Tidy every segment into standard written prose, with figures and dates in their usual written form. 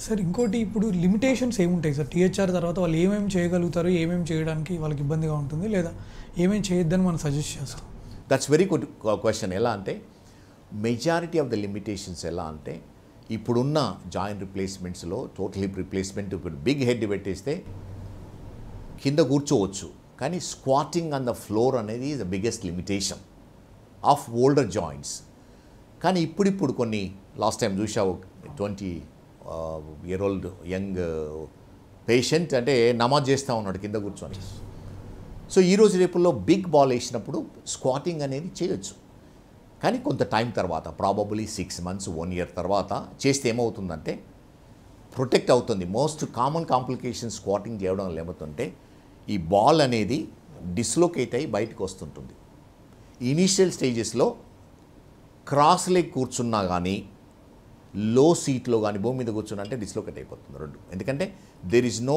Sir ఇంకోటి ఇప్పుడు limitations ఏముంటాయి సార్? టీహెచ్ఆర్ తర్వాత వాళ్ళు ఏమేమి చేయగలుగుతారు, ఏమేమి చేయడానికి వాళ్ళకి ఇబ్బందిగా ఉంటుంది, లేదా ఏమేమి చేయొద్దని మనం సజెస్ట్ చేస్తాం? That's very good question. ఎలా అంటే మెజారిటీ ఆఫ్ ద లిమిటేషన్స్ ఎలా అంటే ఇప్పుడున్న జాయింట్ రిప్లేస్మెంట్స్లో టోటల్ హిప్ రిప్లేస్మెంట్ ఇప్పుడు బిగ్ హెడ్ పెట్టేస్తే కింద కూర్చోవచ్చు, కానీ స్క్వాటింగ్ ఆన్ ద ఫ్లోర్ అనేది the biggest limitation of older joints. కానీ ఇప్పుడిప్పుడు కొన్ని లాస్ట్ టైం చూసావు 20-year old యంగ్ పేషెంట్ అంటే నమాజ్ చేస్తూ ఉన్నాడు కింద కూర్చొని. సో ఈరోజు రేపుల్లో బిగ్ బాల్ వేసినప్పుడు స్క్వాటింగ్ అనేది చేయొచ్చు, కానీ కొంత టైం తర్వాత ప్రాబబ్లీ 6 months 1 year తర్వాత చేస్తే ఏమవుతుందంటే ప్రొటెక్ట్ అవుతుంది. మోస్ట్ కామన్ కాంప్లికేషన్ స్క్వాటింగ్ చేయడం ఏమవుతుంటే ఈ బాల్ అనేది డిస్లోకేట్ అయ్యి బయటకు వస్తుంటుంది. ఇనీషియల్ స్టేజెస్లో క్రాస్ లెగ్ కూర్చున్నా కానీ లో సీట్లో కానీ భూమి మీద కూర్చున్నా అంటే డిస్లోకేట్ అయిపోతుంది రెండు. ఎందుకంటే there is no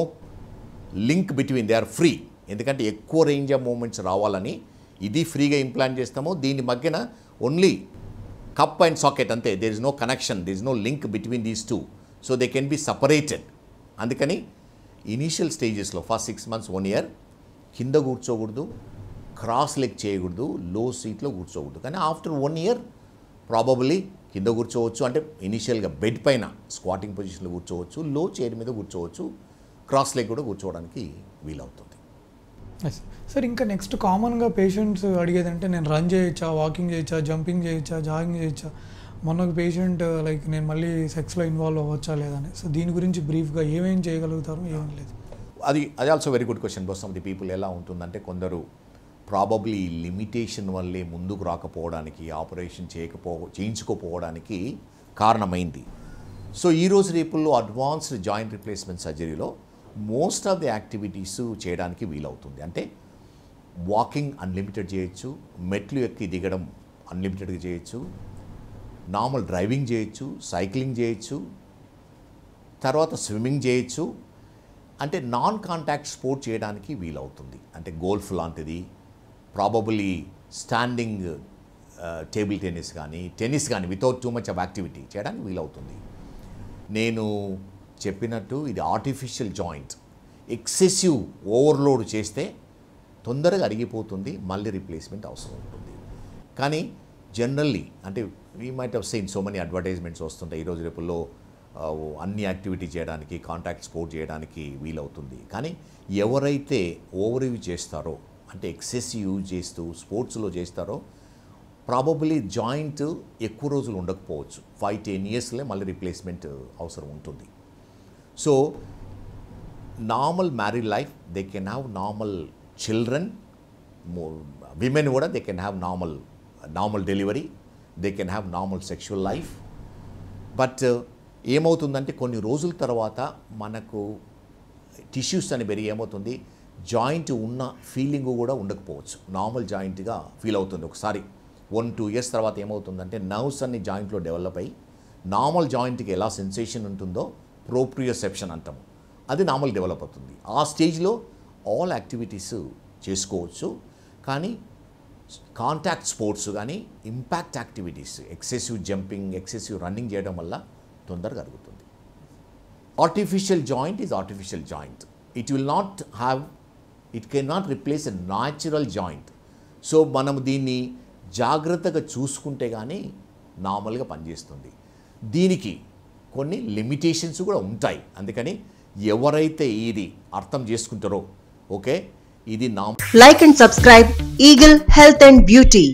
link between, they are free. ఎందుకంటే ఎక్కువ రేంజ్ ఆఫ్ మూమెంట్స్ రావాలని ఇది ఫ్రీగా ఇంప్లాంట్ చేస్తాము, దీని మధ్యన ఓన్లీ కప్ అండ్ సాకెట్ అంతే. There is no connection, there is no link between these two, so they can be separated. అందుకని ఇనీషియల్ స్టేజెస్లో ఫస్ట్ 6 months 1 year కింద కూర్చోకూడదు, క్రాస్ లెగ్ చేయకూడదు, లో సీట్లో కూర్చోకూడదు. కానీ ఆఫ్టర్ 1 year ప్రాబబ్లీ కింద కూర్చోవచ్చు, అంటే ఇనీషియల్గా బెడ్ పైన స్క్వాటింగ్ పొజిషన్లో కూర్చోవచ్చు, లో చైర్ మీద కూర్చోవచ్చు, క్రాస్ లెగ్ కూడా కూర్చోవడానికి వీలవుతుంది. సార్ ఇంకా నెక్స్ట్ కామన్గా పేషెంట్స్ అడిగేదంటే నేను రన్ చేయొచ్చా, వాకింగ్ చేయొచ్చా, జంపింగ్ చేయొచ్చా, జాగింగ్ చేయొచ్చా, మొన్న ఒక పేషెంట్ లైక్ నేను మళ్ళీ సెక్స్లో ఇన్వాల్వ్ అవ్వచ్చా లేదని. సో దీని గురించి బ్రీఫ్గా ఏమేమి చేయగలుగుతారు, ఏమేమి లేదు? అది also very good question. Bus of the people ఎలా ఉంటుందంటే కొందరు ప్రాబబ్లీ లిమిటేషన్ వల్లే ముందుకు రాకపోవడానికి, ఆపరేషన్ చేయించుకోపోవడానికి కారణమైంది. సో ఈరోజు రేపుల్లో అడ్వాన్స్డ్ జాయింట్ రిప్లేస్మెంట్ సర్జరీలో మోస్ట్ ఆఫ్ ది యాక్టివిటీస్ చేయడానికి వీలవుతుంది. అంటే వాకింగ్ అన్లిమిటెడ్ చేయొచ్చు, మెట్లు ఎక్కి దిగడం అన్లిమిటెడ్గా చేయొచ్చు, నార్మల్ డ్రైవింగ్ చేయొచ్చు, సైక్లింగ్ చేయొచ్చు, తర్వాత స్విమ్మింగ్ చేయొచ్చు. అంటే నాన్ కాంటాక్ట్ స్పోర్ట్ చేయడానికి వీలవుతుంది. అంటే గోల్ఫ్ లాంటిది, ప్రాబబుల్లీ స్టాండింగ్ టేబుల్ టెన్నిస్ కానీ, టెన్నిస్ కానీ without too much of activity చేయడానికి వీలవుతుంది. నేను చెప్పినట్టు ఇది ఆర్టిఫిషియల్ జాయింట్, ఎక్సెసివ్ ఓవర్లోడ్ చేస్తే తొందరగా అరిగిపోతుంది, మళ్ళీ రీప్లేస్మెంట్ అవసరం ఉంటుంది. కానీ జనరల్లీ అంటే we might have seen so many advertisements వస్తుంటాయి ఈరోజు రేపుల్లో అన్ని యాక్టివిటీ చేయడానికి, కాంటాక్ట్ స్పోర్ట్ చేయడానికి వీలవుతుంది. కానీ ఎవరైతే ఓవర్ యూజ్ చేస్తారో, అంటే ఎక్సెసివ్ యూజ్ చేస్తూ స్పోర్ట్స్లో చేస్తారో ప్రాబబ్లీ జాయింట్ ఎక్కువ రోజులు ఉండకపోవచ్చు, 5-10 yearsలే మళ్ళీ రీప్లేస్మెంట్ అవసరం ఉంటుంది. So normal married life, they can have normal children, women కూడా they can have normal delivery, they can have normal sexual life. But ఏమవుతుందంటే కొన్ని రోజుల తర్వాత మనకు టిష్యూస్ అని పెరిగి ఏమవుతుంది, జాయింట్ ఉన్న ఫీలింగ్ కూడా ఉండకపోవచ్చు, నార్మల్ జాయింట్గా ఫీల్ అవుతుంది. ఒకసారి 1-2 years తర్వాత ఏమవుతుందంటే నర్వ్స్ అన్ని జాయింట్లో డెవలప్ అయ్యి నార్మల్ జాయింట్కి ఎలా సెన్సేషన్ ఉంటుందో ప్రోప్రియోసెప్షన్ అంటాము, అది నార్మల్ డెవలప్ అవుతుంది. ఆ స్టేజ్లో ఆల్ యాక్టివిటీస్ చేసుకోవచ్చు. కానీ కాంటాక్ట్ స్పోర్ట్స్ కానీ impact activities, excessive jumping, excessive running చేయడం వల్ల తొందరగా అరుగుతుంది. Artificial joint is artificial joint. It can not replace a natural joint. So మనం దీన్ని జాగ్రత్తగా చూసుకుంటే కానీ నార్మల్గా పనిచేస్తుంది. దీనికి కొన్ని లిమిటేషన్స్ కూడా ఉంటాయి. అందుకని ఎవరైతే ఇది అర్థం చేసుకుంటారో, ఓకే, ఇది Like and subscribe Eagle Health and Beauty.